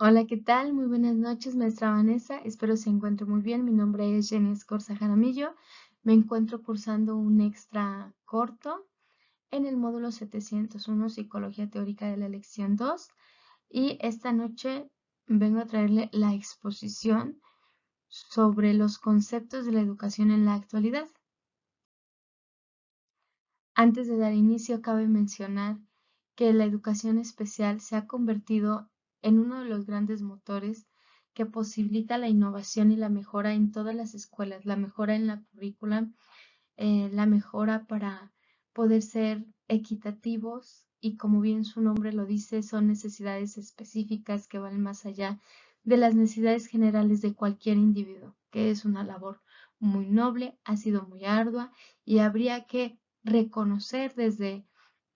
Hola, ¿qué tal? Muy buenas noches, maestra Vanessa. Espero se encuentre muy bien. Mi nombre es Jenny Escorza Jaramillo. Me encuentro cursando un extra corto en el módulo 701, Psicología Teórica de la Lección 2. Y esta noche vengo a traerle la exposición sobre los conceptos de la educación en la actualidad. Antes de dar inicio, cabe mencionar que la educación especial se ha convertido en uno de los grandes motores que posibilita la innovación y la mejora en todas las escuelas, la mejora en la currícula, la mejora para poder ser equitativos y, como bien su nombre lo dice, son necesidades específicas que van más allá de las necesidades generales de cualquier individuo, que es una labor muy noble, ha sido muy ardua y habría que reconocer desde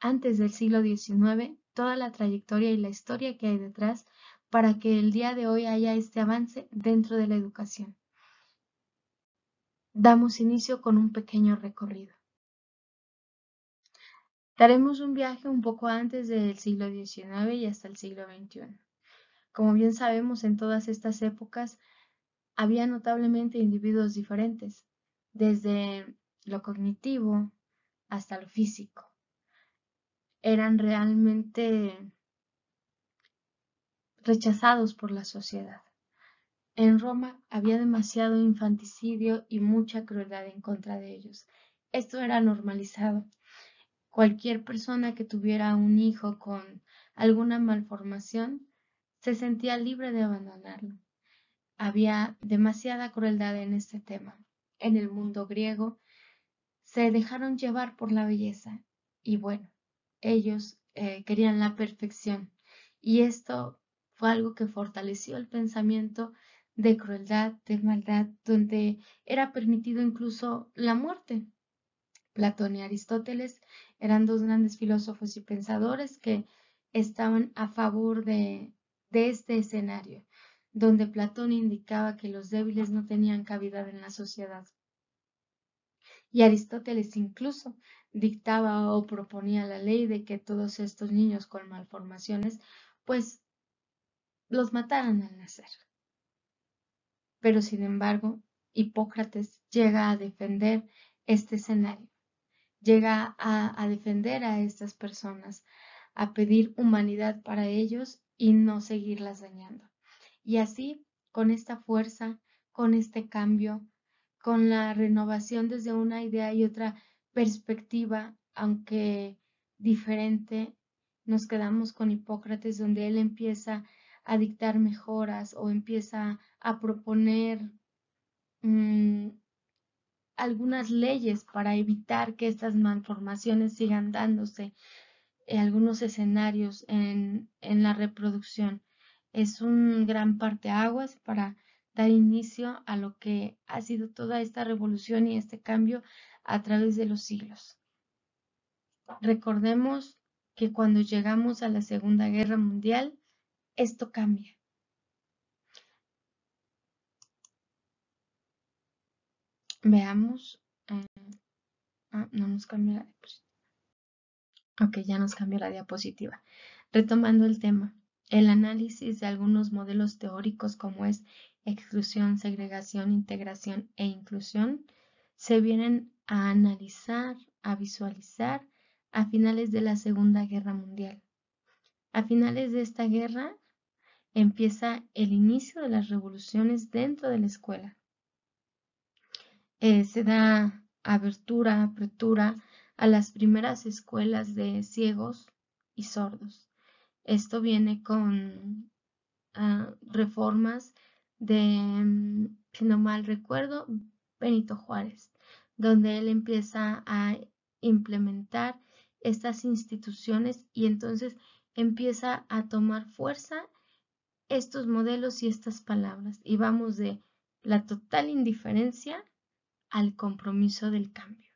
antes del siglo XIX toda la trayectoria y la historia que hay detrás para que el día de hoy haya este avance dentro de la educación. Damos inicio con un pequeño recorrido. Daremos un viaje un poco antes del siglo XIX y hasta el siglo XXI. Como bien sabemos, en todas estas épocas había notablemente individuos diferentes, desde lo cognitivo hasta lo físico. Eran realmente rechazados por la sociedad. En Roma había demasiado infanticidio y mucha crueldad en contra de ellos. Esto era normalizado. Cualquier persona que tuviera un hijo con alguna malformación se sentía libre de abandonarlo. Había demasiada crueldad en este tema. En el mundo griego se dejaron llevar por la belleza y bueno, ellos querían la perfección y esto fue algo que fortaleció el pensamiento de crueldad, de maldad, donde era permitido incluso la muerte. Platón y Aristóteles eran dos grandes filósofos y pensadores que estaban a favor de este escenario, donde Platón indicaba que los débiles no tenían cabida en la sociedad. Y Aristóteles incluso dictaba o proponía la ley de que todos estos niños con malformaciones, pues los mataran al nacer. Pero sin embargo, Hipócrates llega a defender este escenario. Llega a defender a estas personas, a pedir humanidad para ellos y no seguirlas dañando. Y así, con esta fuerza, con este cambio, con la renovación desde una idea y otra perspectiva, aunque diferente, nos quedamos con Hipócrates, donde él empieza a dictar mejoras o empieza a proponer mmm, algunas leyes para evitar que estas malformaciones sigan dándose en algunos escenarios en la reproducción. Es un gran parteaguas para dar inicio a lo que ha sido toda esta revolución y este cambio a través de los siglos. Recordemos que cuando llegamos a la Segunda Guerra Mundial, esto cambia. Veamos. No nos cambia la diapositiva. Ok, ya nos cambió la diapositiva. Retomando el tema, el análisis de algunos modelos teóricos como es exclusión, segregación, integración e inclusión se vienen a analizar, a visualizar a finales de la Segunda Guerra Mundial. A finales de esta guerra empieza el inicio de las revoluciones dentro de la escuela. Se da apertura a las primeras escuelas de ciegos y sordos. Esto viene con reformas de, si no mal recuerdo, Benito Juárez, donde él empieza a implementar estas instituciones y entonces empieza a tomar fuerza estos modelos y estas palabras. Y vamos de la total indiferencia al compromiso del cambio.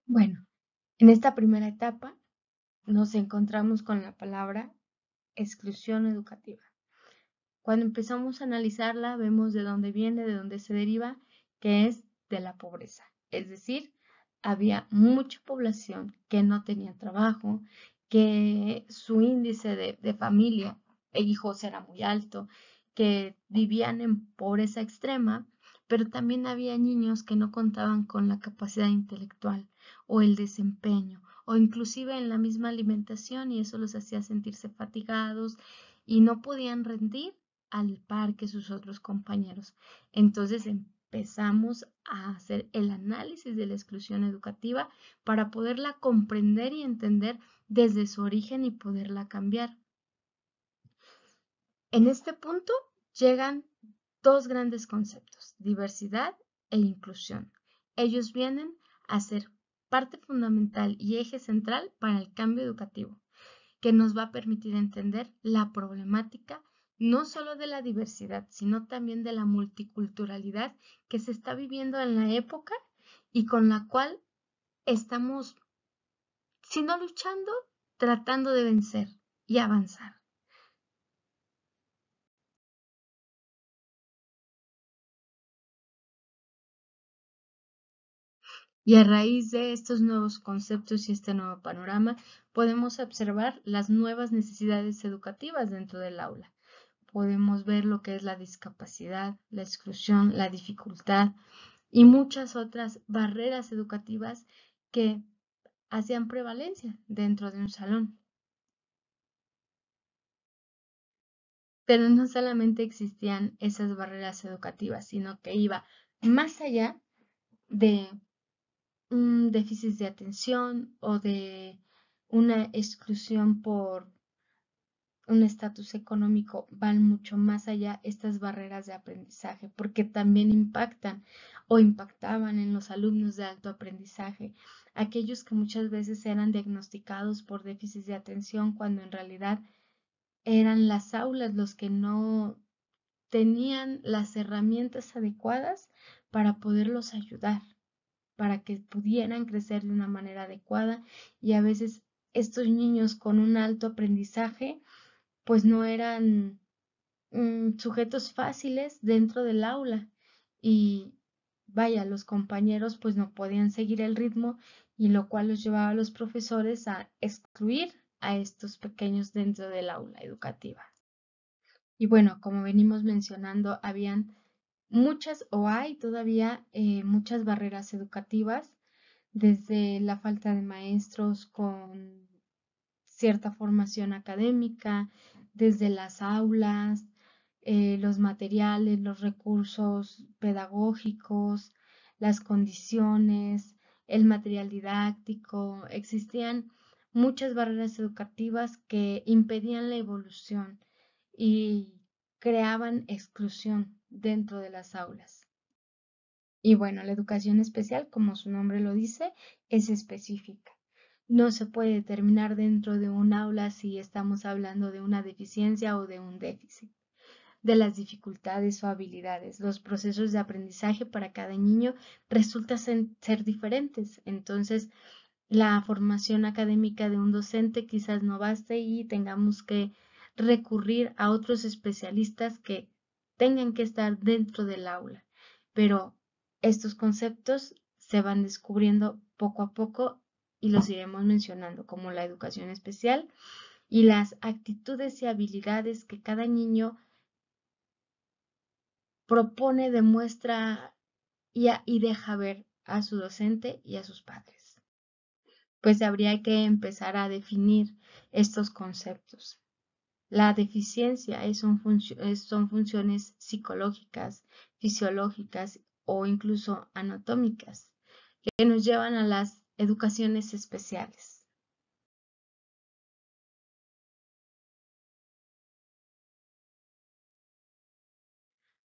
Bueno, en esta primera etapa nos encontramos con la palabra exclusión educativa. Cuando empezamos a analizarla, vemos de dónde viene, de dónde se deriva, que es de la pobreza. Es decir, había mucha población que no tenía trabajo, que su índice de familia e hijos era muy alto, que vivían en pobreza extrema, pero también había niños que no contaban con la capacidad intelectual o el desempeño, o inclusive en la misma alimentación, y eso los hacía sentirse fatigados y no podían rendir al par que sus otros compañeros. Entonces empezamos a hacer el análisis de la exclusión educativa para poderla comprender y entender desde su origen y poderla cambiar. En este punto llegan dos grandes conceptos, diversidad e inclusión. Ellos vienen a ser parte fundamental y eje central para el cambio educativo, que nos va a permitir entender la problemática no solo de la diversidad, sino también de la multiculturalidad que se está viviendo en la época y con la cual estamos, si no luchando, tratando de vencer y avanzar. Y a raíz de estos nuevos conceptos y este nuevo panorama, podemos observar las nuevas necesidades educativas dentro del aula. Podemos ver lo que es la discapacidad, la exclusión, la dificultad y muchas otras barreras educativas que hacían prevalencia dentro de un salón. Pero no solamente existían esas barreras educativas, sino que iba más allá de un déficit de atención o de una exclusión por un estatus económico, van mucho más allá estas barreras de aprendizaje, porque también impactan o impactaban en los alumnos de alto aprendizaje, aquellos que muchas veces eran diagnosticados por déficit de atención cuando en realidad eran las aulas los que no tenían las herramientas adecuadas para poderlos ayudar, para que pudieran crecer de una manera adecuada, y a veces estos niños con un alto aprendizaje pues no eran sujetos fáciles dentro del aula, y vaya, los compañeros pues no podían seguir el ritmo, y lo cual los llevaba a los profesores a excluir a estos pequeños dentro del aula educativa. Y bueno, como venimos mencionando, habían muchas o hay todavía muchas barreras educativas, desde la falta de maestros con cierta formación académica, desde las aulas, los materiales, los recursos pedagógicos, las condiciones, el material didáctico. Existían muchas barreras educativas que impedían la evolución y creaban exclusión dentro de las aulas. Y bueno, la educación especial, como su nombre lo dice, es específica. No se puede determinar dentro de un aula si estamos hablando de una deficiencia o de un déficit, de las dificultades o habilidades. Los procesos de aprendizaje para cada niño resultan ser diferentes. Entonces, la formación académica de un docente quizás no baste y tengamos que recurrir a otros especialistas que tengan que estar dentro del aula. Pero estos conceptos se van descubriendo poco a poco y los iremos mencionando, como la educación especial y las actitudes y habilidades que cada niño propone, demuestra y deja ver a su docente y a sus padres. Pues habría que empezar a definir estos conceptos. La deficiencia son funciones psicológicas, fisiológicas o incluso anatómicas que nos llevan a las educaciones especiales.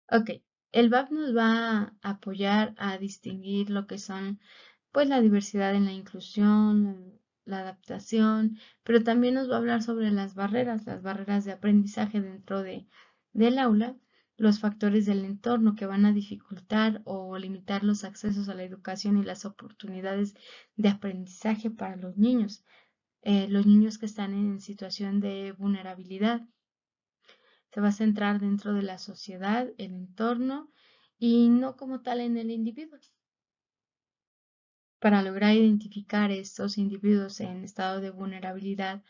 Ok, el VAP nos va a apoyar a distinguir lo que son pues la diversidad en la inclusión, la adaptación, pero también nos va a hablar sobre las barreras de aprendizaje dentro del aula, los factores del entorno que van a dificultar o limitar los accesos a la educación y las oportunidades de aprendizaje para los niños que están en situación de vulnerabilidad. Se va a centrar dentro de la sociedad, el entorno y no como tal en el individuo. Para lograr identificar estos individuos en estado de vulnerabilidad,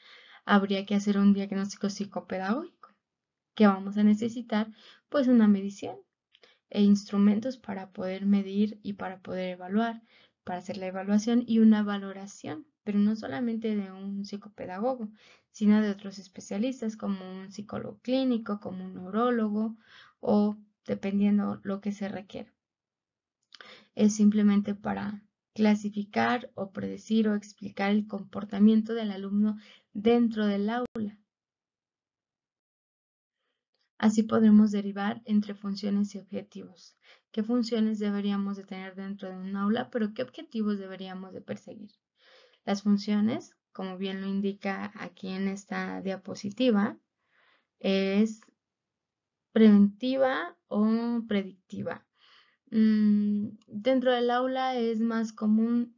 habría que hacer un diagnóstico psicopedagógico, que vamos a necesitar pues una medición e instrumentos para poder medir y para poder evaluar, para hacer la evaluación y una valoración, pero no solamente de un psicopedagogo, sino de otros especialistas como un psicólogo clínico, como un neurólogo o dependiendo lo que se requiera. Es simplemente para clasificar o predecir o explicar el comportamiento del alumno dentro del aula. Así podremos derivar entre funciones y objetivos. ¿Qué funciones deberíamos de tener dentro de un aula, pero qué objetivos deberíamos de perseguir? Las funciones, como bien lo indica aquí en esta diapositiva, es preventiva o predictiva. Dentro del aula es más común.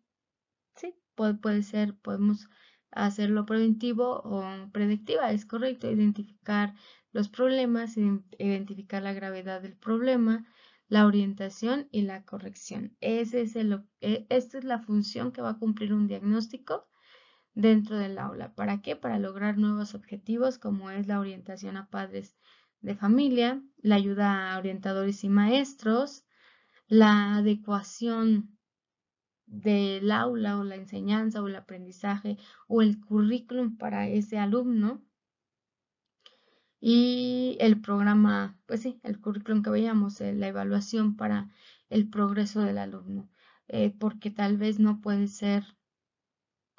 Sí, puede ser, podemos hacerlo preventivo o predictiva, es correcto, identificar los problemas, identificar la gravedad del problema, la orientación y la corrección. Esta es la función que va a cumplir un diagnóstico dentro del aula. ¿Para qué? Para lograr nuevos objetivos como es la orientación a padres de familia, la ayuda a orientadores y maestros, la adecuación del aula o la enseñanza o el aprendizaje o el currículum para ese alumno y el programa, pues sí, el currículum que veíamos, la evaluación para el progreso del alumno, porque tal vez no puede ser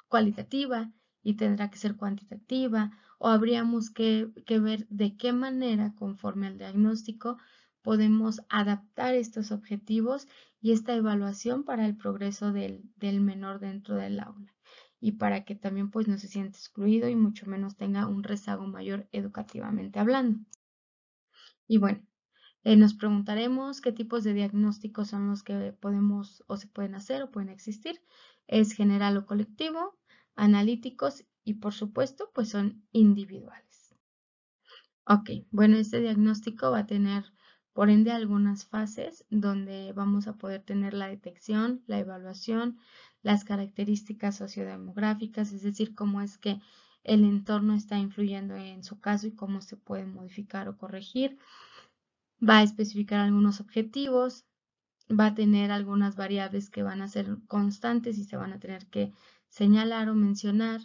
cualitativa y tendrá que ser cuantitativa o habríamos que ver de qué manera, conforme al diagnóstico, podemos adaptar estos objetivos y esta evaluación para el progreso del menor dentro del aula y para que también pues no se sienta excluido y mucho menos tenga un rezago mayor educativamente hablando. Y bueno, nos preguntaremos qué tipos de diagnósticos son los que podemos o se pueden hacer o pueden existir. Es general o colectivo, analíticos y por supuesto pues son individuales. Ok, bueno, este diagnóstico va a tener por ende algunas fases donde vamos a poder tener la detección, la evaluación, las características sociodemográficas, es decir, cómo es que el entorno está influyendo en su caso y cómo se puede modificar o corregir. Va a especificar algunos objetivos, va a tener algunas variables que van a ser constantes y se van a tener que señalar o mencionar,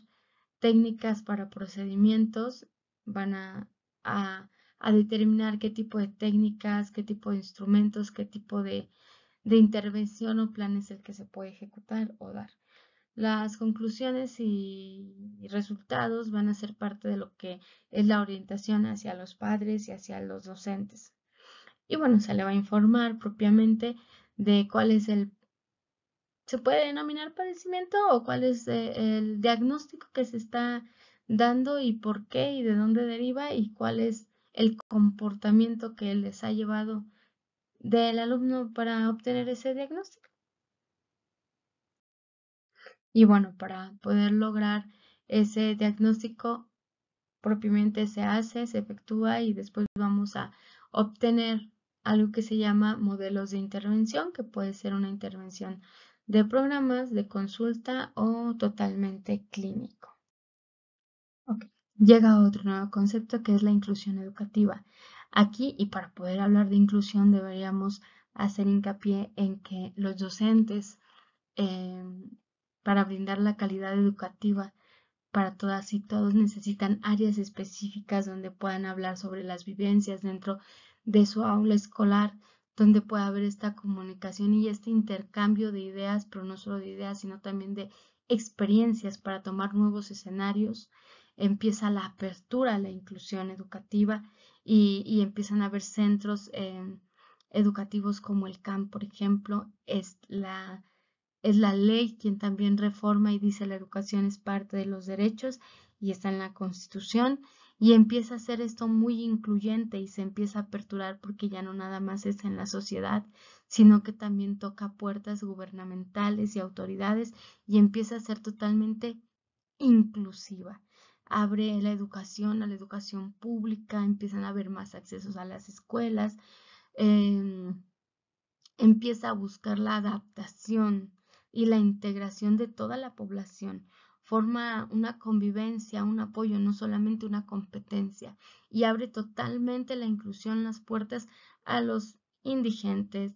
técnicas para procedimientos, van a, a determinar qué tipo de técnicas, qué tipo de instrumentos, qué tipo de intervención o plan es el que se puede ejecutar o dar. Las conclusiones y resultados van a ser parte de lo que es la orientación hacia los padres y hacia los docentes. Y bueno, se le va a informar propiamente de cuál es se puede denominar padecimiento o cuál es el diagnóstico que se está dando y por qué y de dónde deriva y cuál es el comportamiento que les ha llevado del alumno para obtener ese diagnóstico. Y bueno, para poder lograr ese diagnóstico propiamente se hace, se efectúa y después vamos a obtener algo que se llama modelos de intervención, que puede ser una intervención de programas, de consulta o totalmente clínico. Okay. Llega otro nuevo concepto que es la inclusión educativa. Aquí, y para poder hablar de inclusión, deberíamos hacer hincapié en que los docentes, eh, para brindar la calidad educativa, para todas y todos necesitan áreas específicas donde puedan hablar sobre las vivencias dentro de su aula escolar, donde pueda haber esta comunicación y este intercambio de ideas, pero no solo de ideas, sino también de experiencias para tomar nuevos escenarios. Empieza la apertura a la inclusión educativa y empiezan a haber centros educativos como el CAM, por ejemplo, es la ley quien también reforma y dice la educación es parte de los derechos y está en la Constitución y empieza a ser esto muy incluyente y se empieza a aperturar porque ya no nada más es en la sociedad, sino que también toca puertas gubernamentales y autoridades y empieza a ser totalmente inclusiva. Abre la educación a la educación pública, empiezan a haber más accesos a las escuelas, eh, empieza a buscar la adaptación y la integración de toda la población. Forma una convivencia, un apoyo, no solamente una competencia, y abre totalmente la inclusión, las puertas a los indigentes,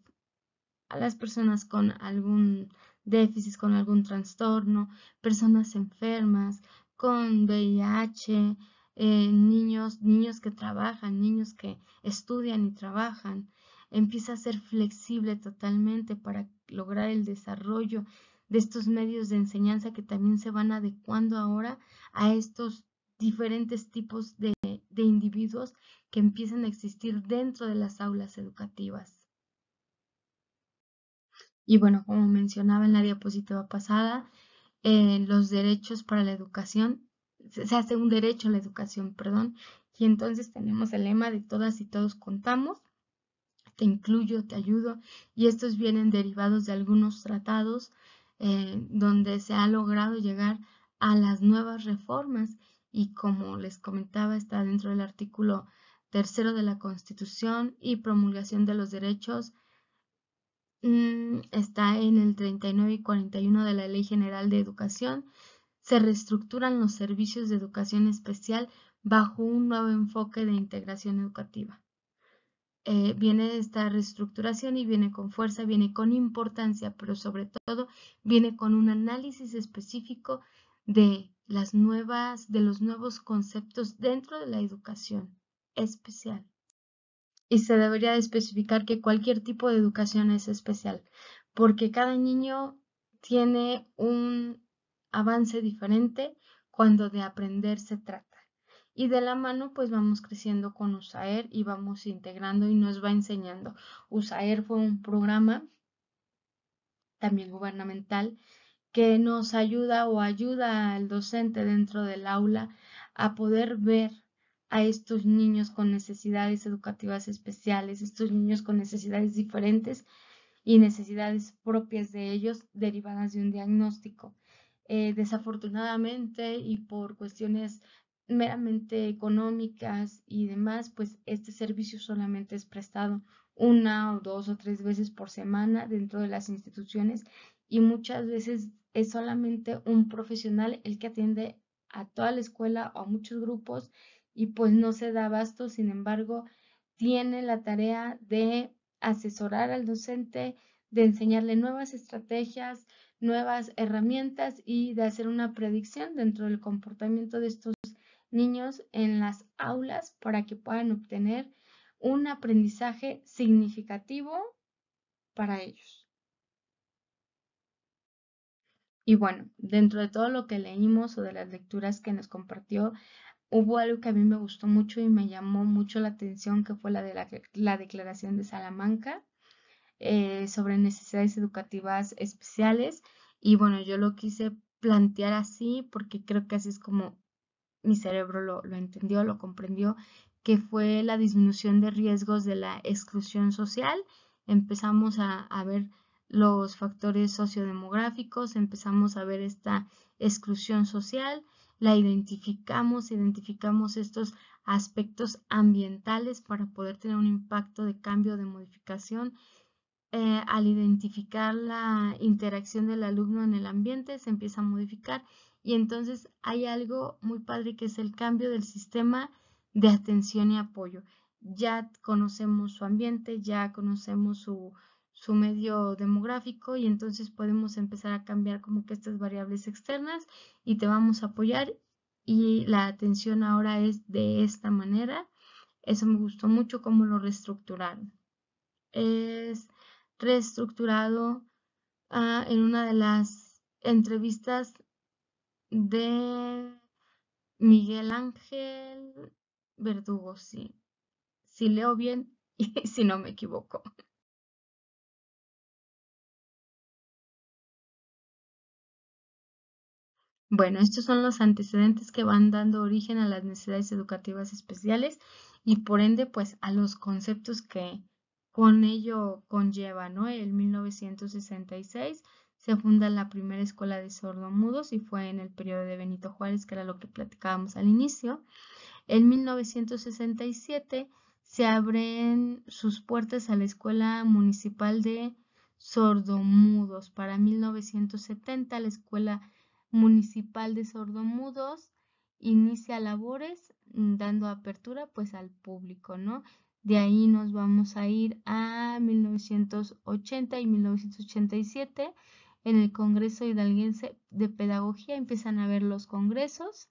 a las personas con algún déficit, con algún trastorno, personas enfermas, con VIH, niños que trabajan, niños que estudian y trabajan. Empieza a ser flexible totalmente para lograr el desarrollo de estos medios de enseñanza que también se van adecuando ahora a estos diferentes tipos de individuos que empiezan a existir dentro de las aulas educativas. Y bueno, como mencionaba en la diapositiva pasada, los derechos para la educación, se hace un derecho a la educación, perdón, y entonces tenemos el lema de todas y todos contamos, te incluyo, te ayudo, y estos vienen derivados de algunos tratados donde se ha logrado llegar a las nuevas reformas y como les comentaba, está dentro del artículo 3 de la Constitución y promulgación de los derechos. Está en el 39 y 41 de la Ley General de Educación. Se reestructuran los servicios de educación especial bajo un nuevo enfoque de integración educativa. Viene esta reestructuración y viene con fuerza, viene con importancia, pero sobre todo viene con un análisis específico de los nuevos conceptos dentro de la educación especial. Y se debería de especificar que cualquier tipo de educación es especial, porque cada niño tiene un avance diferente cuando de aprender se trata. Y de la mano pues vamos creciendo con USAER y vamos integrando y nos va enseñando. USAER fue un programa también gubernamental que nos ayuda o ayuda al docente dentro del aula a poder ver a estos niños con necesidades educativas especiales, estos niños con necesidades diferentes y necesidades propias de ellos derivadas de un diagnóstico. Desafortunadamente y por cuestiones meramente económicas y demás, pues este servicio solamente es prestado una o dos o tres veces por semana dentro de las instituciones y muchas veces es solamente un profesional el que atiende a toda la escuela o a muchos grupos y pues no se da abasto, sin embargo, tiene la tarea de asesorar al docente, de enseñarle nuevas estrategias, nuevas herramientas y de hacer una predicción dentro del comportamiento de estos niños en las aulas para que puedan obtener un aprendizaje significativo para ellos. Y bueno, dentro de todo lo que leímos o de las lecturas que nos compartió, hubo algo que a mí me gustó mucho y me llamó mucho la atención, que fue la de la Declaración de Salamanca sobre necesidades educativas especiales. Y bueno, yo lo quise plantear así porque creo que así es como mi cerebro lo entendió, lo comprendió, que fue la disminución de riesgos de la exclusión social. Empezamos a ver los factores sociodemográficos, empezamos a ver esta exclusión social, la identificamos estos aspectos ambientales para poder tener un impacto de cambio, de modificación. Al identificar la interacción del alumno en el ambiente, se empieza a modificar y entonces hay algo muy padre que es el cambio del sistema de atención y apoyo. Ya conocemos su ambiente, ya conocemos su medio demográfico y entonces podemos empezar a cambiar como que estas variables externas y te vamos a apoyar y la atención ahora es de esta manera. Eso me gustó mucho cómo lo reestructuraron. Es reestructurado en una de las entrevistas de Miguel Ángel Verdugo, sí, si leo bien y si no me equivoco. Bueno, estos son los antecedentes que van dando origen a las necesidades educativas especiales y por ende, pues a los conceptos que con ello conlleva, ¿no? En 1966 se funda la primera escuela de sordomudos y fue en el periodo de Benito Juárez, que era lo que platicábamos al inicio. En 1967 se abren sus puertas a la Escuela Municipal de sordomudos. Para 1970, la Escuela Municipal de Sordomudos inicia labores dando apertura pues al público, ¿no? De ahí nos vamos a ir a 1980 y 1987. En el Congreso Hidalguense de Pedagogía empiezan a haber los congresos.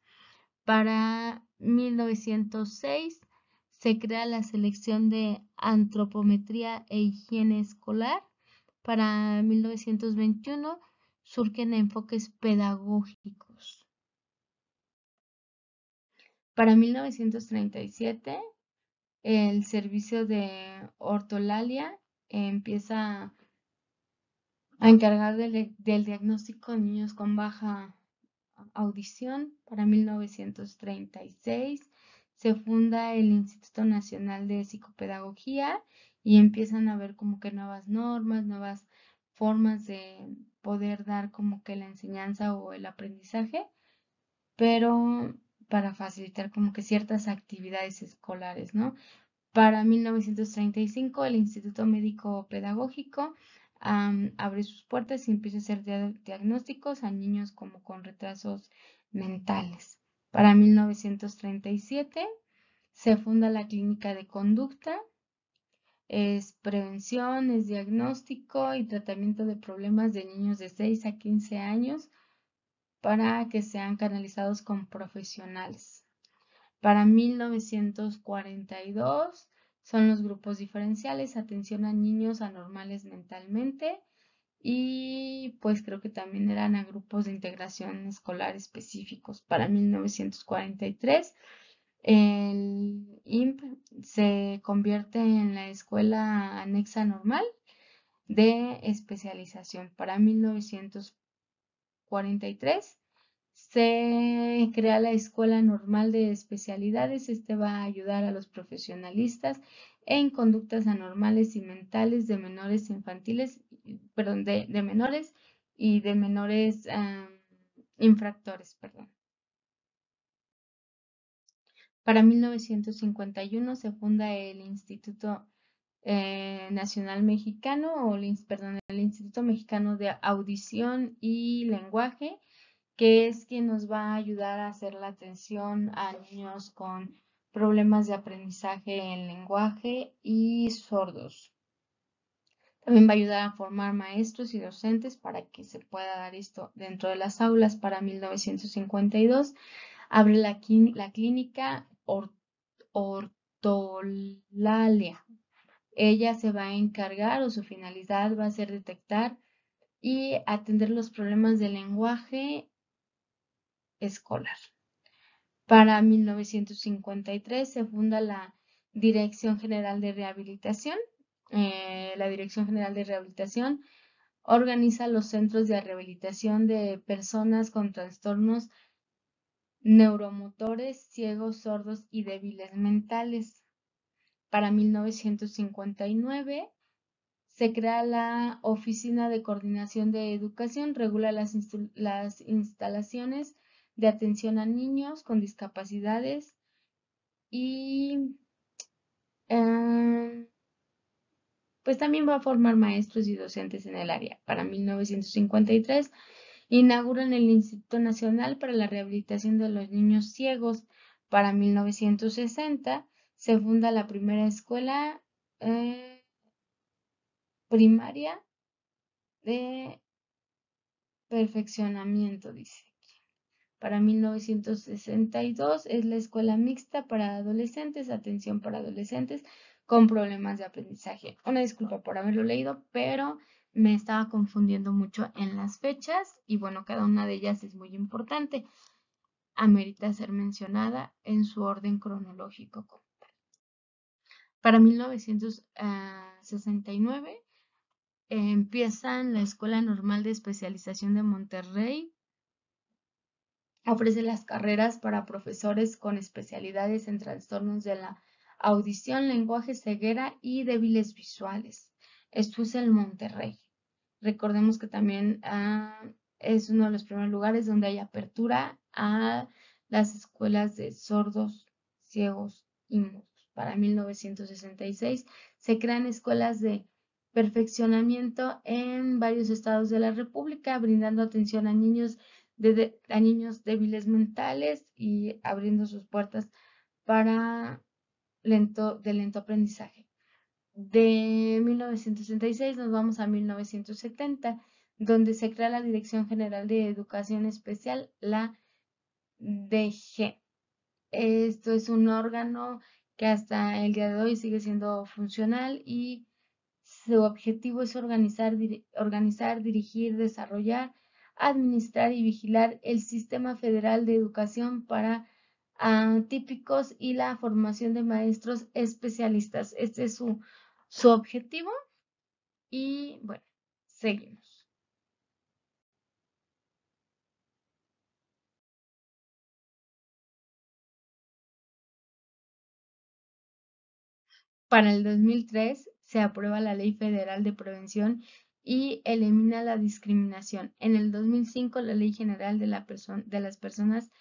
Para 1906 se crea la Selección de Antropometría e Higiene Escolar. Para 1921 surgen enfoques pedagógicos. Para 1937 el servicio de ortolalia empieza a encargar del diagnóstico de niños con baja audición. Para 1936 se funda el Instituto Nacional de Psicopedagogía y empiezan a ver como que nuevas normas, nuevas formas de poder dar como que la enseñanza o el aprendizaje, pero para facilitar como que ciertas actividades escolares, ¿no? Para 1935 el Instituto Médico Pedagógico abre sus puertas y empieza a hacer diagnósticos a niños como con retrasos mentales. Para 1937 se funda la Clínica de Conducta. Es prevención, es diagnóstico y tratamiento de problemas de niños de 6 a 15 años para que sean canalizados con profesionales. Para 1942 son los grupos diferenciales, atención a niños anormales mentalmente y pues creo que también eran a grupos de integración escolar específicos. Para 1943 el IMP se convierte en la escuela anexa normal de especialización. Para 1943 se crea la Escuela Normal de Especialidades. Este va a ayudar a los profesionalistas en conductas anormales y mentales de menores infantiles, perdón, de menores y de menores infractores, perdón. Para 1951 se funda el Instituto Nacional Mexicano, perdón, el Instituto Mexicano de Audición y Lenguaje, que es quien nos va a ayudar a hacer la atención a niños con problemas de aprendizaje en lenguaje y sordos. También va a ayudar a formar maestros y docentes para que se pueda dar esto dentro de las aulas. Para 1952 abre la clínica Ortolalia. Ella se va a encargar o su finalidad va a ser detectar y atender los problemas de lenguaje escolar. Para 1953 se funda la Dirección General de Rehabilitación. La Dirección General de Rehabilitación organiza los centros de rehabilitación de personas con trastornos neuromotores, ciegos, sordos y débiles mentales. Para 1959 se crea la Oficina de Coordinación de Educación, regula las instalaciones de atención a niños con discapacidades y pues también va a formar maestros y docentes en el área. Para 1953 inauguran el Instituto Nacional para la Rehabilitación de los Niños Ciegos. Para 1960 se funda la primera escuela primaria de perfeccionamiento, dice. Para 1962 es la escuela mixta para adolescentes, atención para adolescentes con problemas de aprendizaje. Una disculpa por haberlo leído, pero me estaba confundiendo mucho en las fechas y bueno, cada una de ellas es muy importante. Amerita ser mencionada en su orden cronológico. Para 1969 empiezan la Escuela Normal de Especialización de Monterrey. Ofrece las carreras para profesores con especialidades en trastornos de la audición, lenguaje, ceguera y débiles visuales. Esto es en Monterrey. Recordemos que también es uno de los primeros lugares donde hay apertura a las escuelas de sordos, ciegos y mudos. Para 1966 se crean escuelas de perfeccionamiento en varios estados de la República, brindando atención a niños, a niños débiles mentales y abriendo sus puertas para de lento aprendizaje. De 1966 nos vamos a 1970, donde se crea la Dirección General de Educación Especial, la DG. Esto es un órgano que hasta el día de hoy sigue siendo funcional y su objetivo es organizar, dirigir, desarrollar, administrar y vigilar el sistema federal de educación para típicos y la formación de maestros especialistas. Este es su objetivo y bueno, seguimos. Para el 2003 se aprueba la Ley Federal de Prevención y elimina la discriminación. En el 2005 la Ley General de las Personas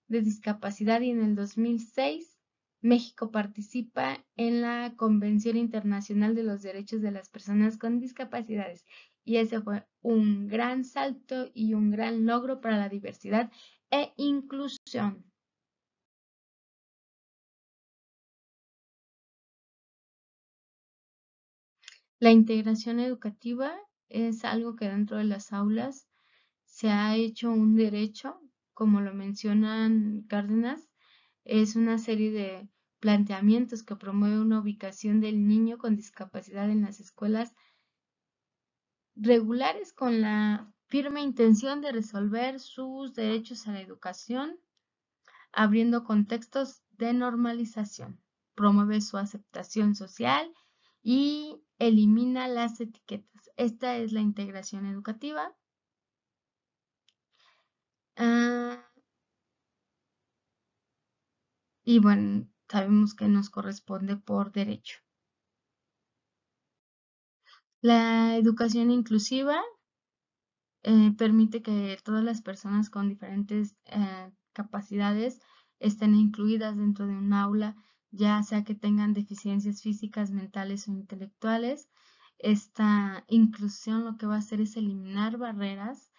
de Discapacidad y en el 2006 México participa en la Convención Internacional de los Derechos de las Personas con Discapacidades. Y ese fue un gran salto y un gran logro para la diversidad e inclusión. La integración educativa es algo que dentro de las aulas se ha hecho un derecho, como lo mencionan Cárdenas, es una serie de planteamientos que promueve una ubicación del niño con discapacidad en las escuelas regulares con la firme intención de resolver sus derechos a la educación, abriendo contextos de normalización, promueve su aceptación social y elimina las etiquetas. Esta es la integración educativa. Ah, y bueno, sabemos que nos corresponde por derecho. La educación inclusiva permite que todas las personas con diferentes capacidades estén incluidas dentro de un aula, ya sea que tengan deficiencias físicas, mentales o intelectuales. Esta inclusión lo que va a hacer es eliminar barreras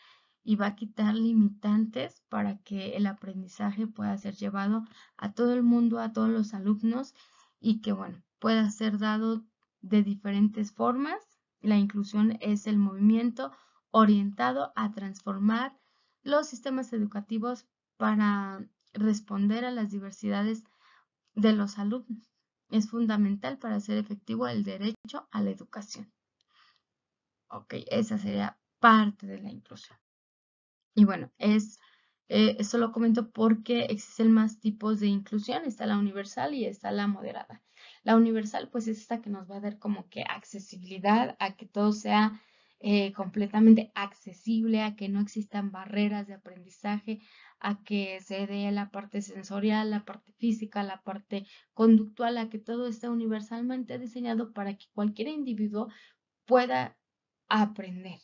y va a quitar limitantes para que el aprendizaje pueda ser llevado a todo el mundo, a todos los alumnos y que, bueno, pueda ser dado de diferentes formas. La inclusión es el movimiento orientado a transformar los sistemas educativos para responder a las diversidades de los alumnos. Es fundamental para hacer efectivo el derecho a la educación. Ok, esa sería parte de la inclusión. Y bueno, esto lo comento porque existen más tipos de inclusión. Está la universal y está la moderada. La universal, pues es esta que nos va a dar como que accesibilidad a que todo sea completamente accesible, a que no existan barreras de aprendizaje, a que se dé la parte sensorial, la parte física, la parte conductual, a que todo esté universalmente diseñado para que cualquier individuo pueda aprender.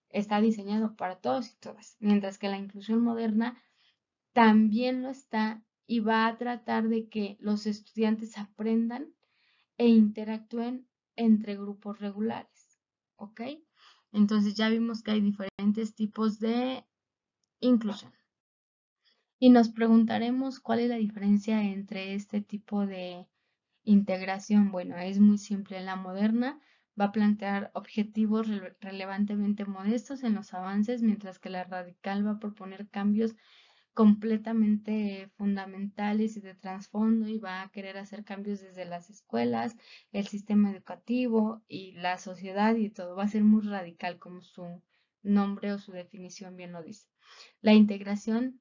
Está diseñado para todos y todas, mientras que la inclusión moderna también lo está y va a tratar de que los estudiantes aprendan e interactúen entre grupos regulares. ¿Ok? Entonces ya vimos que hay diferentes tipos de inclusión. Y nos preguntaremos cuál es la diferencia entre este tipo de integración. Bueno, es muy simple. La moderna va a plantear objetivos relevantemente modestos en los avances, mientras que la radical va a proponer cambios completamente fundamentales y de trasfondo y va a querer hacer cambios desde las escuelas, el sistema educativo y la sociedad y todo. Va a ser muy radical como su nombre o su definición bien lo dice. La integración,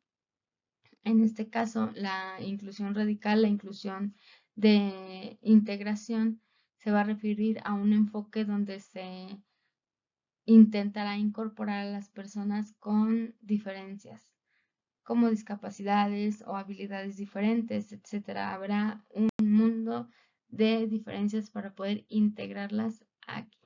en este caso, la inclusión radical, la inclusión de integración, se va a referir a un enfoque donde se intentará incorporar a las personas con diferencias, como discapacidades o habilidades diferentes, etcétera. Habrá un mundo de diferencias para poder integrarlas aquí.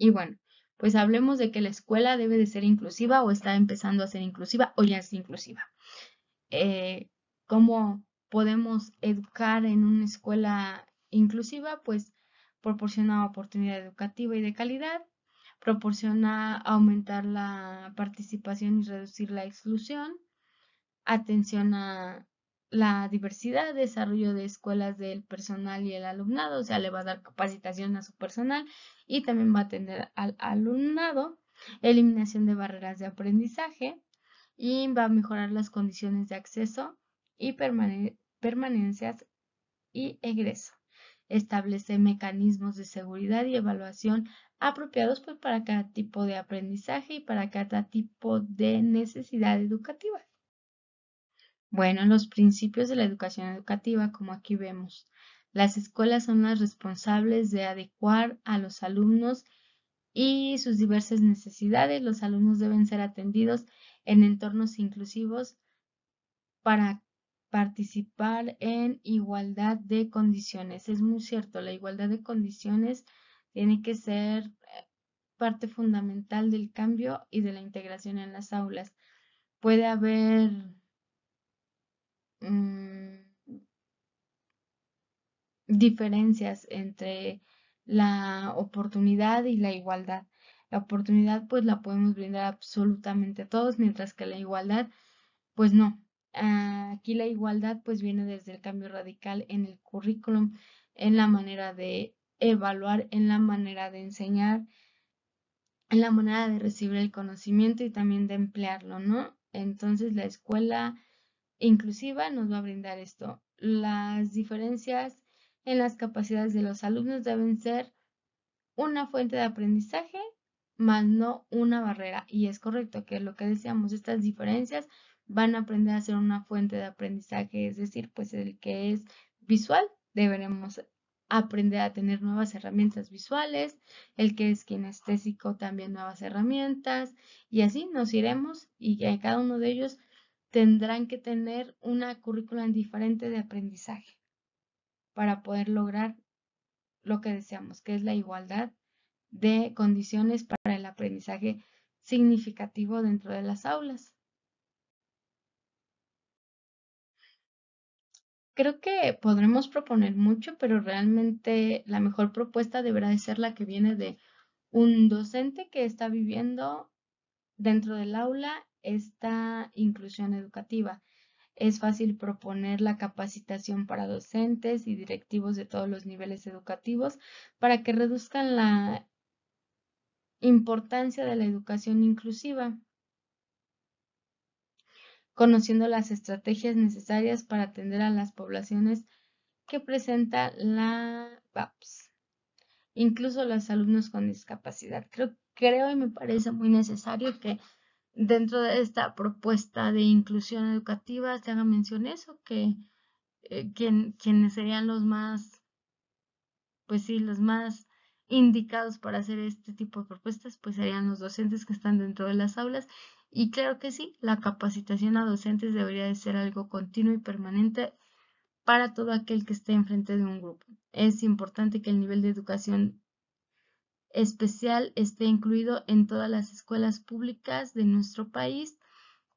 Y bueno, pues hablemos de que la escuela debe de ser inclusiva o está empezando a ser inclusiva o ya es inclusiva. ¿Cómo podemos educar en una escuela inclusiva? Pues proporciona oportunidad educativa y de calidad, proporciona aumentar la participación y reducir la exclusión, atención a la diversidad, desarrollo de escuelas del personal y el alumnado, o sea, le va a dar capacitación a su personal y también va a atender al alumnado, eliminación de barreras de aprendizaje y va a mejorar las condiciones de acceso y permanencias y egreso. Establece mecanismos de seguridad y evaluación apropiados pues, para cada tipo de aprendizaje y para cada tipo de necesidad educativa. Bueno, los principios de la educación educativa, como aquí vemos. Las escuelas son las responsables de adecuar a los alumnos y sus diversas necesidades. Los alumnos deben ser atendidos en entornos inclusivos para participar en igualdad de condiciones. Es muy cierto, la igualdad de condiciones tiene que ser parte fundamental del cambio y de la integración en las aulas. Puede haber diferencias entre la oportunidad y la igualdad. La oportunidad pues la podemos brindar absolutamente a todos, mientras que la igualdad pues no. Aquí la igualdad pues viene desde el cambio radical en el currículum, en la manera de evaluar, en la manera de enseñar, en la manera de recibir el conocimiento y también de emplearlo, ¿no? Entonces la escuela inclusiva nos va a brindar esto. Las diferencias en las capacidades de los alumnos deben ser una fuente de aprendizaje, más no una barrera. Y es correcto que lo que decíamos, estas diferencias van a aprender a ser una fuente de aprendizaje, es decir, pues el que es visual, deberemos aprender a tener nuevas herramientas visuales, el que es kinestésico también nuevas herramientas, y así nos iremos y que cada uno de ellos tendrán que tener una currícula diferente de aprendizaje para poder lograr lo que deseamos, que es la igualdad de condiciones para el aprendizaje significativo dentro de las aulas. Creo que podremos proponer mucho, pero realmente la mejor propuesta deberá de ser la que viene de un docente que está viviendo dentro del aula esta inclusión educativa. Es fácil proponer la capacitación para docentes y directivos de todos los niveles educativos para que reduzcan la importancia de la educación inclusiva, conociendo las estrategias necesarias para atender a las poblaciones que presenta la PAPS, incluso los alumnos con discapacidad. Creo y me parece muy necesario que dentro de esta propuesta de inclusión educativa se haga mención eso, que quienes serían los más, pues sí, los más indicados para hacer este tipo de propuestas, pues serían los docentes que están dentro de las aulas. Y claro que sí, la capacitación a docentes debería de ser algo continuo y permanente para todo aquel que esté enfrente de un grupo. Es importante que el nivel de educación especial esté incluido en todas las escuelas públicas de nuestro país.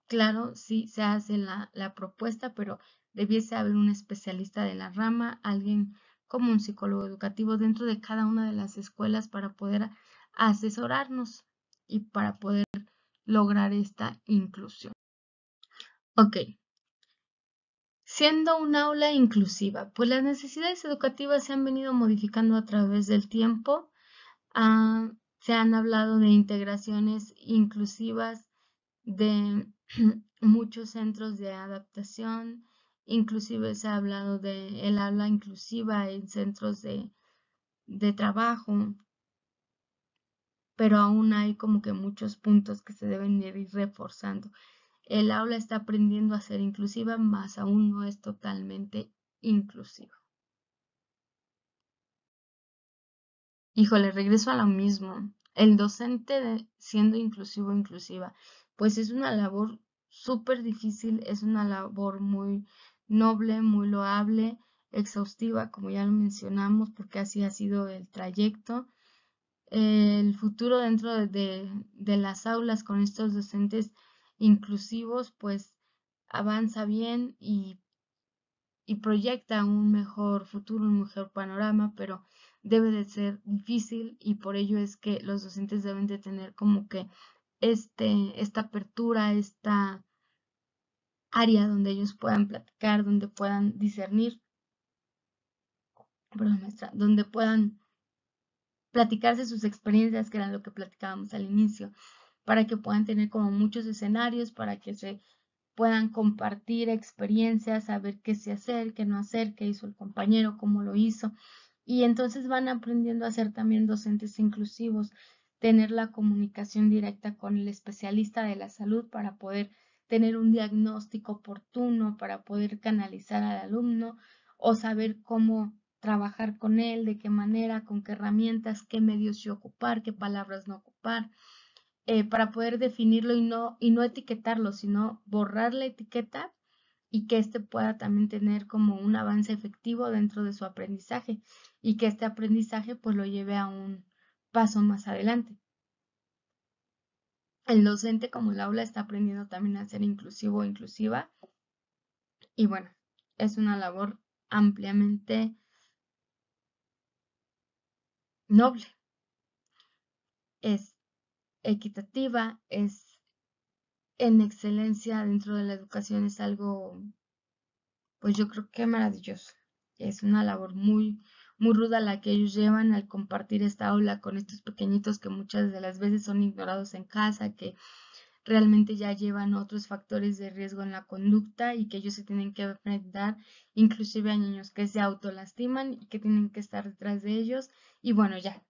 Claro, sí se hace la propuesta, pero debiese haber un especialista de la rama, alguien como un psicólogo educativo dentro de cada una de las escuelas para poder asesorarnos y para poder lograr esta inclusión. Ok, siendo un aula inclusiva, pues las necesidades educativas se han venido modificando a través del tiempo. Se han hablado de integraciones inclusivas de muchos centros de adaptación, inclusive se ha hablado de el aula inclusiva en centros de trabajo, pero aún hay como que muchos puntos que se deben ir reforzando. El aula está aprendiendo a ser inclusiva, más aún no es totalmente inclusiva. Híjole, regreso a lo mismo. El docente siendo inclusivo o inclusiva, pues es una labor súper difícil, es una labor muy noble, muy loable, exhaustiva, como ya lo mencionamos, porque así ha sido el trayecto. El futuro dentro de las aulas con estos docentes inclusivos, pues avanza bien y y proyecta un mejor futuro, un mejor panorama, pero debe de ser difícil y por ello es que los docentes deben de tener como que esta apertura, esta área donde ellos puedan platicar, donde puedan discernir, perdón, maestra, donde puedan platicarse sus experiencias, que era lo que platicábamos al inicio, para que puedan tener como muchos escenarios, para que se puedan compartir experiencias, saber qué sé hacer, qué no hacer, qué hizo el compañero, cómo lo hizo. Y entonces van aprendiendo a ser también docentes inclusivos, tener la comunicación directa con el especialista de la salud para poder tener un diagnóstico oportuno, para poder canalizar al alumno o saber cómo trabajar con él, de qué manera, con qué herramientas, qué medios sí ocupar, qué palabras no ocupar, para poder definirlo y no etiquetarlo, sino borrar la etiqueta y que éste pueda también tener como un avance efectivo dentro de su aprendizaje y que este aprendizaje pues lo lleve a un paso más adelante. El docente como el aula está aprendiendo también a ser inclusivo o inclusiva y bueno, es una labor ampliamente noble, es equitativa, es en excelencia dentro de la educación, es algo pues yo creo que maravilloso. Es una labor muy ruda la que ellos llevan al compartir esta aula con estos pequeñitos que muchas de las veces son ignorados en casa, que realmente ya llevan otros factores de riesgo en la conducta y que ellos se tienen que enfrentar, inclusive a niños que se autolastiman y que tienen que estar detrás de ellos. Y bueno, ya,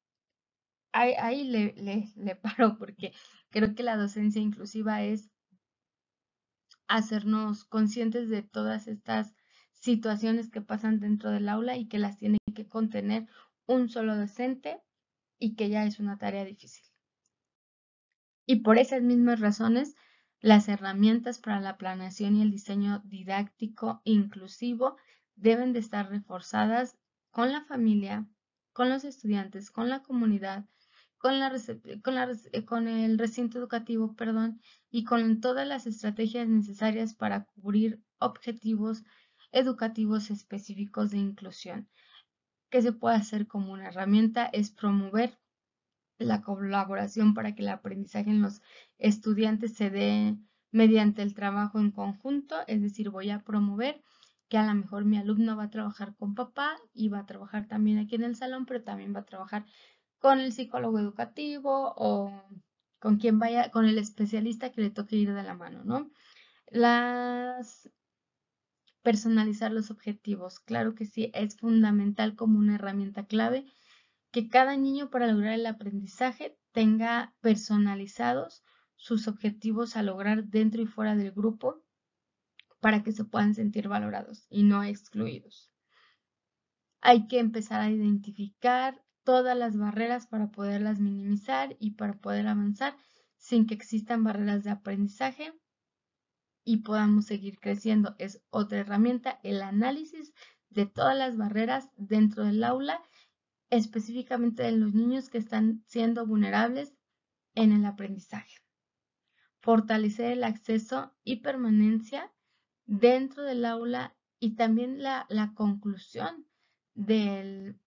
ahí le paro porque creo que la docencia inclusiva es hacernos conscientes de todas estas situaciones que pasan dentro del aula y que las tiene que contener un solo docente y que ya es una tarea difícil. Y por esas mismas razones, las herramientas para la planeación y el diseño didáctico inclusivo deben de estar reforzadas con la familia, con los estudiantes, con la comunidad, con el recinto educativo, perdón, y con todas las estrategias necesarias para cubrir objetivos educativos específicos de inclusión. ¿Qué se puede hacer como una herramienta? Es promover la colaboración para que el aprendizaje en los estudiantes se dé mediante el trabajo en conjunto, es decir, voy a promover que a lo mejor mi alumno va a trabajar con papá y va a trabajar también aquí en el salón, pero también va a trabajar con el psicólogo educativo o con quien vaya, con el especialista que le toque ir de la mano, ¿no? Las personalizar los objetivos, claro que sí, es fundamental como una herramienta clave que cada niño para lograr el aprendizaje tenga personalizados sus objetivos a lograr dentro y fuera del grupo para que se puedan sentir valorados y no excluidos. Hay que empezar a identificar todas las barreras para poderlas minimizar y para poder avanzar sin que existan barreras de aprendizaje y podamos seguir creciendo. Es otra herramienta, el análisis de todas las barreras dentro del aula, específicamente de los niños que están siendo vulnerables en el aprendizaje. Fortalecer el acceso y permanencia dentro del aula y también la conclusión del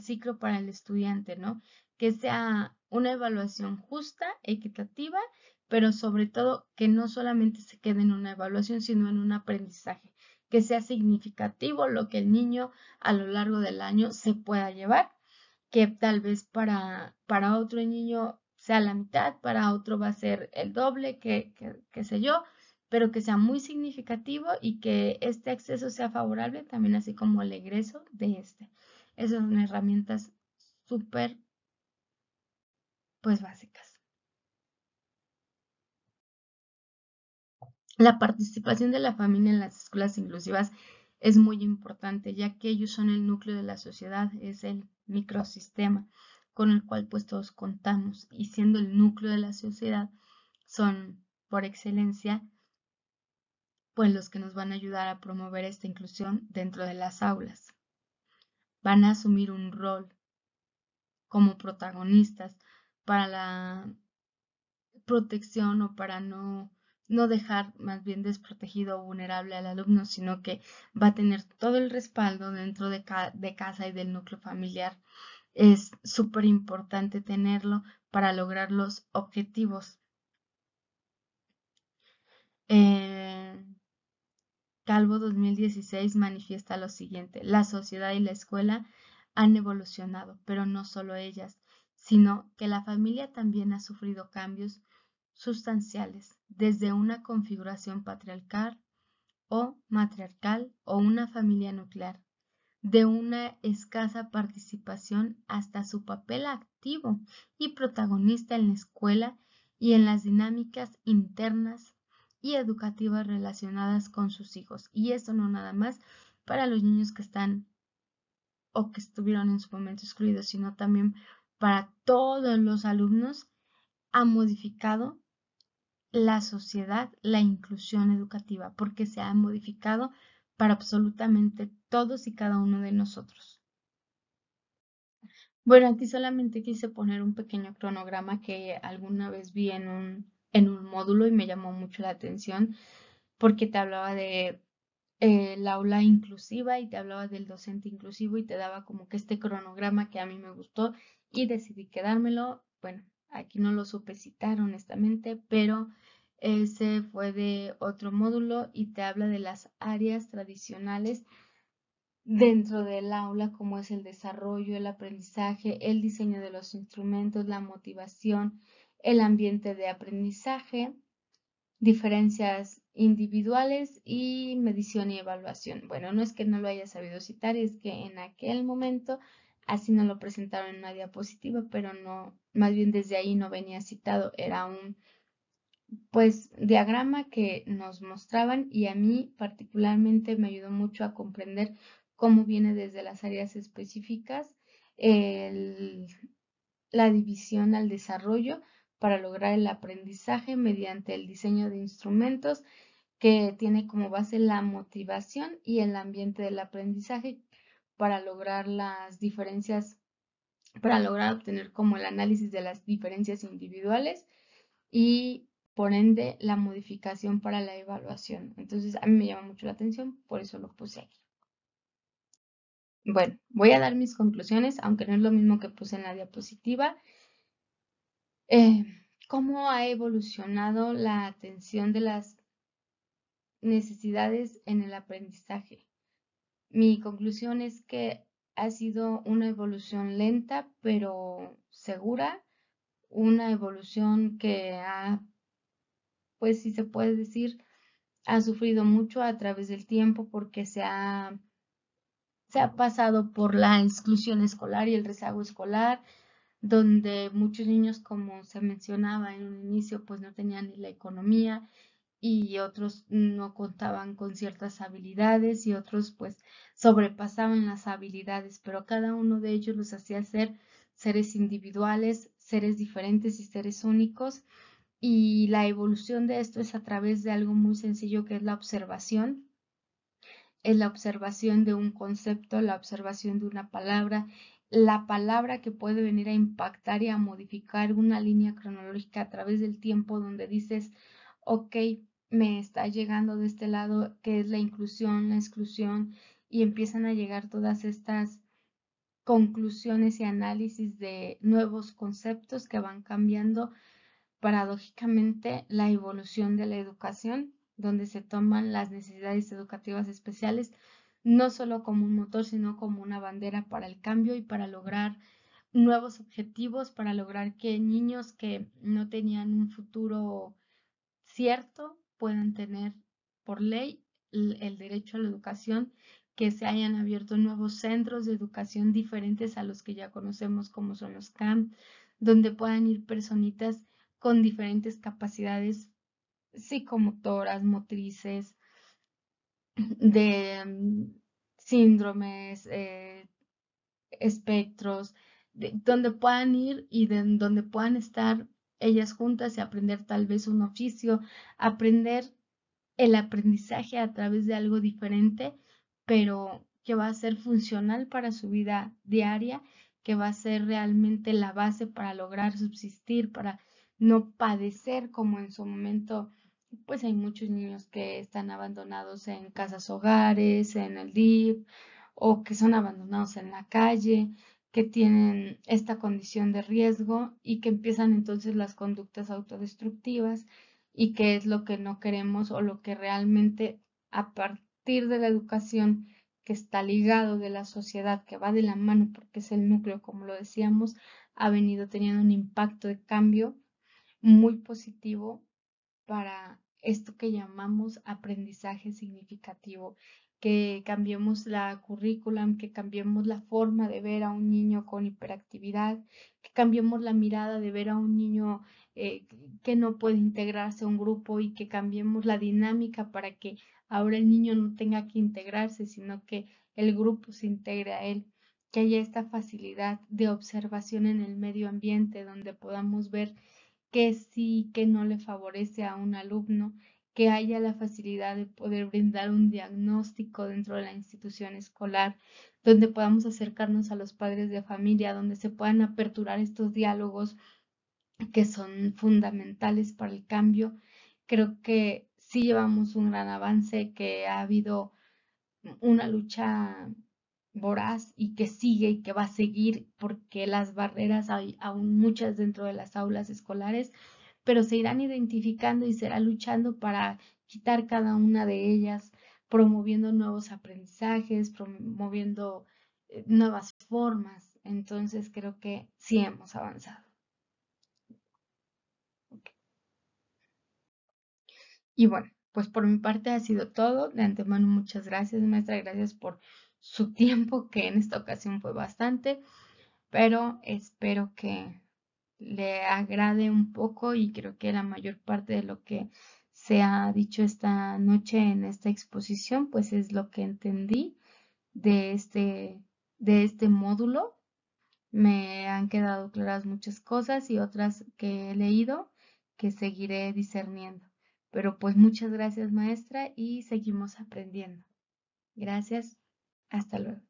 ciclo para el estudiante, ¿no? Que sea una evaluación justa, equitativa, pero sobre todo que no solamente se quede en una evaluación, sino en un aprendizaje, que sea significativo lo que el niño a lo largo del año se pueda llevar, que tal vez para otro niño sea la mitad, para otro va a ser el doble, que sé yo, pero que sea muy significativo y que este acceso sea favorable también así como el egreso de este. Esas son herramientas súper pues básicas. La participación de la familia en las escuelas inclusivas es muy importante, ya que ellos son el núcleo de la sociedad, es el microsistema con el cual pues todos contamos y siendo el núcleo de la sociedad son por excelencia pues los que nos van a ayudar a promover esta inclusión dentro de las aulas. Van a asumir un rol como protagonistas para la protección o para no dejar más bien desprotegido o vulnerable al alumno, sino que va a tener todo el respaldo dentro de casa y del núcleo familiar. Es súper importante tenerlo para lograr los objetivos. Eh, Calvo 2016 manifiesta lo siguiente: la sociedad y la escuela han evolucionado, pero no solo ellas, sino que la familia también ha sufrido cambios sustanciales, desde una configuración patriarcal o matriarcal o una familia nuclear, de una escasa participación hasta su papel activo y protagonista en la escuela y en las dinámicas internas y educativas relacionadas con sus hijos. Y esto no nada más para los niños que están o que estuvieron en su momento excluidos, sino también para todos los alumnos. Ha modificado la sociedad, la inclusión educativa, porque se ha modificado para absolutamente todos y cada uno de nosotros. Bueno, aquí solamente quise poner un pequeño cronograma que alguna vez vi en un módulo y me llamó mucho la atención porque te hablaba de el aula inclusiva y te hablaba del docente inclusivo y te daba como que este cronograma que a mí me gustó y decidí quedármelo. Bueno, aquí no lo supe citar honestamente, pero ese fue de otro módulo y te habla de las áreas tradicionales dentro del aula, como es el desarrollo, el aprendizaje, el diseño de los instrumentos, la motivación, el ambiente de aprendizaje, diferencias individuales y medición y evaluación. Bueno, no es que no lo haya sabido citar, es que en aquel momento así no lo presentaron en una diapositiva, pero no, más bien desde ahí no venía citado, era un pues diagrama que nos mostraban y a mí particularmente me ayudó mucho a comprender cómo viene desde las áreas específicas el- la división al desarrollo para lograr el aprendizaje mediante el diseño de instrumentos que tiene como base la motivación y el ambiente del aprendizaje para lograr las diferencias, para lograr obtener como el análisis de las diferencias individuales y por ende la modificación para la evaluación. Entonces a mí me llama mucho la atención, por eso lo puse aquí. Bueno, voy a dar mis conclusiones, aunque no es lo mismo que puse en la diapositiva. Eh, ¿Cómo ha evolucionado la atención de las necesidades en el aprendizaje? Mi conclusión es que ha sido una evolución lenta, pero segura, una evolución que ha, pues si se puede decir, ha sufrido mucho a través del tiempo porque se ha pasado por la exclusión escolar y el rezago escolar, donde muchos niños, como se mencionaba en un inicio, pues no tenían ni la economía y otros no contaban con ciertas habilidades y otros pues sobrepasaban las habilidades, pero cada uno de ellos los hacía ser seres individuales, seres diferentes y seres únicos. Y la evolución de esto es a través de algo muy sencillo que es la observación de un concepto, la observación de una palabra, la palabra que puede venir a impactar y a modificar una línea cronológica a través del tiempo donde dices, ok, me está llegando de este lado, que es la inclusión, la exclusión, y empiezan a llegar todas estas conclusiones y análisis de nuevos conceptos que van cambiando paradójicamente la evolución de la educación, donde se toman las necesidades educativas especiales no solo como un motor, sino como una bandera para el cambio y para lograr nuevos objetivos, para lograr que niños que no tenían un futuro cierto puedan tener por ley el derecho a la educación, que se hayan abierto nuevos centros de educación diferentes a los que ya conocemos como son los CAM, donde puedan ir personitas con diferentes capacidades psicomotoras, motrices, de síndromes, espectros, donde puedan ir y donde puedan estar ellas juntas y aprender tal vez un oficio, aprender el aprendizaje a través de algo diferente, pero que va a ser funcional para su vida diaria, que va a ser realmente la base para lograr subsistir, para no padecer como en su momento pues hay muchos niños que están abandonados en casas hogares, en el DIF, o que son abandonados en la calle, que tienen esta condición de riesgo y que empiezan entonces las conductas autodestructivas y que es lo que no queremos o lo que realmente a partir de la educación que está ligado de la sociedad, que va de la mano porque es el núcleo, como lo decíamos, ha venido teniendo un impacto de cambio muy positivo para esto que llamamos aprendizaje significativo, que cambiemos la currículum, que cambiemos la forma de ver a un niño con hiperactividad, que cambiemos la mirada de ver a un niño eh, que no puede integrarse a un grupo y que cambiemos la dinámica para que ahora el niño no tenga que integrarse, sino que el grupo se integre a él, que haya esta facilidad de observación en el medio ambiente donde podamos ver que sí, que no le favorece a un alumno, que haya la facilidad de poder brindar un diagnóstico dentro de la institución escolar, donde podamos acercarnos a los padres de familia, donde se puedan aperturar estos diálogos que son fundamentales para el cambio. Creo que sí llevamos un gran avance, que ha habido una lucha voraz y que sigue y que va a seguir porque las barreras hay aún muchas dentro de las aulas escolares, pero se irán identificando y será luchando para quitar cada una de ellas, promoviendo nuevos aprendizajes, promoviendo nuevas formas. Entonces creo que sí hemos avanzado. Y bueno, pues por mi parte ha sido todo. De antemano, muchas gracias, maestra. Gracias por su tiempo, que en esta ocasión fue bastante, pero espero que le agrade un poco y creo que la mayor parte de lo que se ha dicho esta noche en esta exposición, pues es lo que entendí de de este módulo. Me han quedado claras muchas cosas y otras que he leído que seguiré discerniendo. Pero pues muchas gracias, maestra, y seguimos aprendiendo. Gracias. Hasta luego.